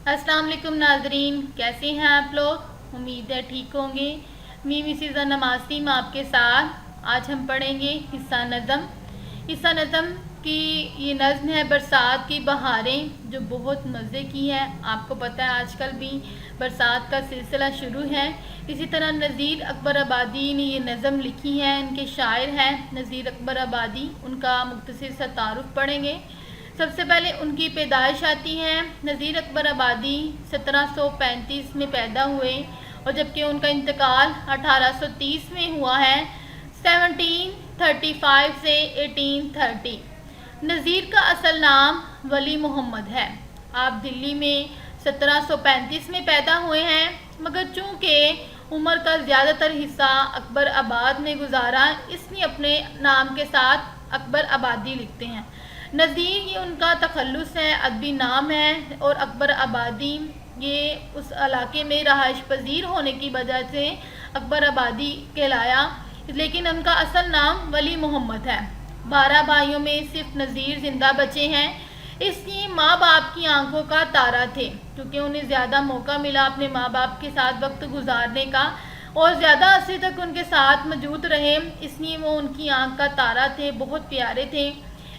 अस्सलाम वालेकुम नाजरीन, कैसे हैं आप लोग। उम्मीद है ठीक होंगे। मी मिसिज़ नमाज़ीम आपके साथ आज हम पढ़ेंगे हिस्सा नज़म की। ये नज़्म है बरसात की बहारें, जो बहुत मज़े की है। आपको पता है आजकल भी बरसात का सिलसिला शुरू है। इसी तरह नज़ीर अकबर आबादी ने ये नज़म लिखी है। इनके शायर हैं नज़ीर अकबर आबादी। उनका मुख्तसर सा तारुफ पढ़ेंगे। सबसे पहले उनकी पैदाइश आती है। नज़ीर अकबर आबादी 1735 में पैदा हुए और जबकि उनका इंतकाल 1830 में हुआ है, 1735 से 1830। नज़ीर का असल नाम वली मोहम्मद है। आप दिल्ली में 1735 में पैदा हुए हैं, मगर चूँकि उम्र का ज़्यादातर हिस्सा अकबर आबाद में गुजारा, इसलिए अपने नाम के साथ अकबर आबादी लिखते हैं। नज़ीर ये उनका तखल्लुस है, अदबी नाम है। और अकबर आबादी ये उस इलाके में रहाइश पजीर होने की वजह से अकबर आबादी कहलाया, लेकिन उनका असल नाम वली मोहम्मद है। 12 भाइयों में सिर्फ नज़ीर ज़िंदा बचे हैं, इसलिए माँ बाप की आंखों का तारा थे। क्योंकि उन्हें ज़्यादा मौका मिला अपने माँ बाप के साथ वक्त गुजारने का और ज़्यादा अरसे तक उनके साथ मौजूद रहे, इसलिए वो उनकी आंख का तारा थे, बहुत प्यारे थे।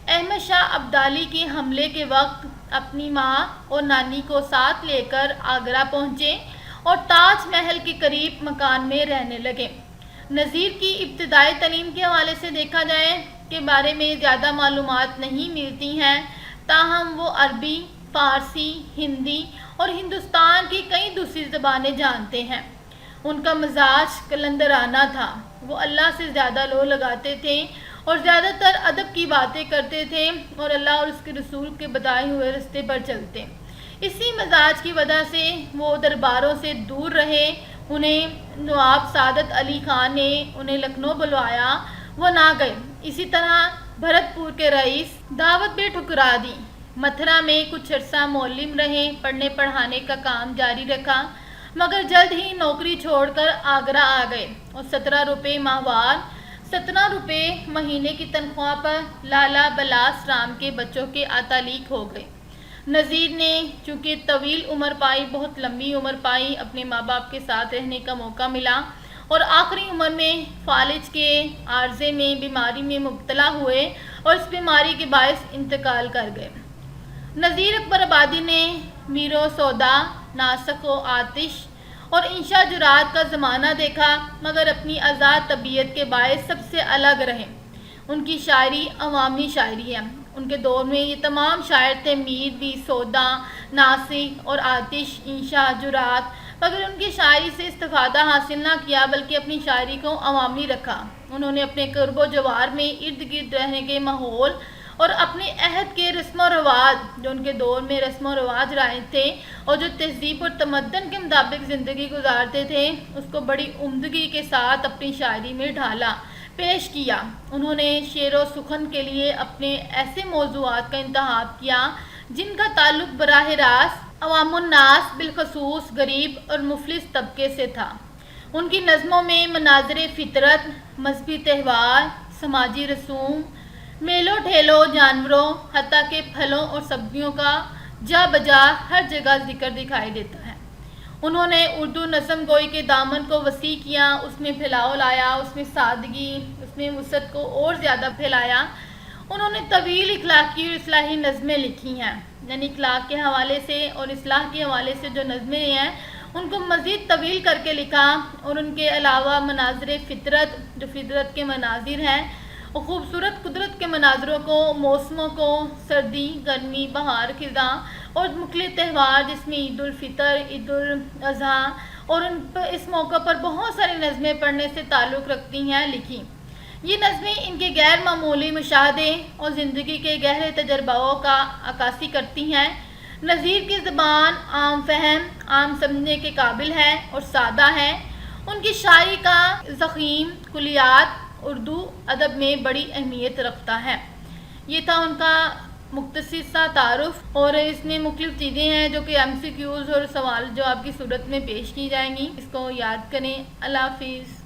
अहमद शाह अब्दाली के हमले के वक्त अपनी माँ और नानी को साथ लेकर आगरा पहुँचे और ताज महल के करीब मकान में रहने लगे। नज़ीर की इब्तदाई तालीम के हवाले से देखा जाए के बारे में ज़्यादा मालूमात नहीं मिलती हैं, ताहम वो अरबी, फ़ारसी, हिंदी और हिंदुस्तान की कई दूसरी ज़बानें जानते हैं। उनका मिजाज कलंदराना था। वो अल्लाह से ज़्यादा लो लगाते थे और ज़्यादातर अदब की बातें करते थे और अल्लाह और उसके रसूल के बताए हुए रास्ते पर चलते। इसी मिजाज की वजह से वो दरबारों से दूर रहे। उन्हें नवाब सादत अली खान ने उन्हें लखनऊ बुलवाया, वो ना गए। इसी तरह भरतपुर के रईस दावत भी ठुकरा दी। मथुरा में कुछ अर्सा मौलिम रहे, पढ़ने पढ़ाने का काम जारी रखा, मगर जल्द ही नौकरी छोड़कर आगरा आ गए और 17 रुपये माहवार 17 रुपये महीने की तनख्वाह पर लाला बलास राम के बच्चों के अतालीक हो गए। नज़ीर ने चूँकि तवील उम्र पाई, बहुत लंबी उम्र पाई, अपने माँ बाप के साथ रहने का मौका मिला और आखिरी उम्र में फालिज के आर्जे में बीमारी में मुब्तला हुए और इस बीमारी के बायस इंतकाल कर गए। नज़ीर अकबर आबादी ने मीरो सौदा, नासक व आतिश और इंशा जुरात का ज़माना देखा, मगर अपनी आज़ाद तबीयत के बायस सबसे अलग रहे। उनकी शायरी अवामी शायरी है। उनके दौर में ये तमाम शायर थे, मीर भी, सौदा, नासिक और आतिश, इंशा जुरात, मगर उनकी शायरी से इस्तिफ़ादा हासिल ना किया, बल्कि अपनी शायरी को अवामी रखा। उन्होंने अपने क़ुर्ब जवार में इर्द गिर्द रहने के माहौल और अपने अहद के रस्म और रवाज, जो उनके दौर में रस्म और रवाज राय थे और जो तहजीब और तमद्दन के मुताबिक ज़िंदगी गुजारते थे, उसको बड़ी उम्दगी के साथ अपनी शायरी में ढाला, पेश किया। उन्होंने शेर व सुखन के लिए अपने ऐसे मौज़ूआत का इंतखाब किया जिनका ताल्लुक़ बराह रास्त अवामुन्नास, बिलखसूस गरीब और मुफलिस तबके से था। उनकी नज़मों में मनाज़िर फ़ितरत, मजहबी त्यौहार, समाजी रसूम, मेलों ठेलों, जानवरों, हत्ता के फलों और सब्जियों का जा बजा हर जगह जिक्र दिखाई देता है। उन्होंने उर्दू नज़म गोई के दामन को वसी किया, उसमें फैलाव लाया, उसमें सादगी, उसमें वसअत को और ज़्यादा फैलाया। उन्होंने तवील इखलाकी और इस्लाही नज़में लिखी हैं, यानी इखलाक के हवाले से और इस्लाह के हवाले से जो नज़में हैं उनको मज़ीद तवील करके लिखा। और उनके अलावा मनाज़िर फ़ितरत, जो फ़ितरत के मनाजिर हैं, और ख़ूबसूरत कुदरत के मनाजरों को, मौसमों को, सर्दी, गर्मी, बहार, ख़िज़ां और मुख्तलिफ़ त्यौहार जिसमें ईद उल फ़ितर, ईद उल अज़हा और उन पर इस मौका पर बहुत सारी नज़में पढ़ने से ताल्लुक़ रखती हैं, लिखी। ये नज़में इनके गैर मामूली मुशाहदे और ज़िंदगी के गहरे तजर्बाओं का अक्कासी करती हैं। नज़ीर की ज़बान आम फहम, आम समझने के काबिल है और सादा है। उनकी शायरी का ज़ख़ीम कुलियात उर्दू अदब में बड़ी अहमियत रखता है। ये था उनका मुख्तसर सा तारुफ, और इसमें मुख्तलिफ़ चीज़ें हैं जो कि MCQs और सवाल जो आपकी सूरत में पेश की जाएंगी, इसको याद करें। अल्लाह हाफ़िज़।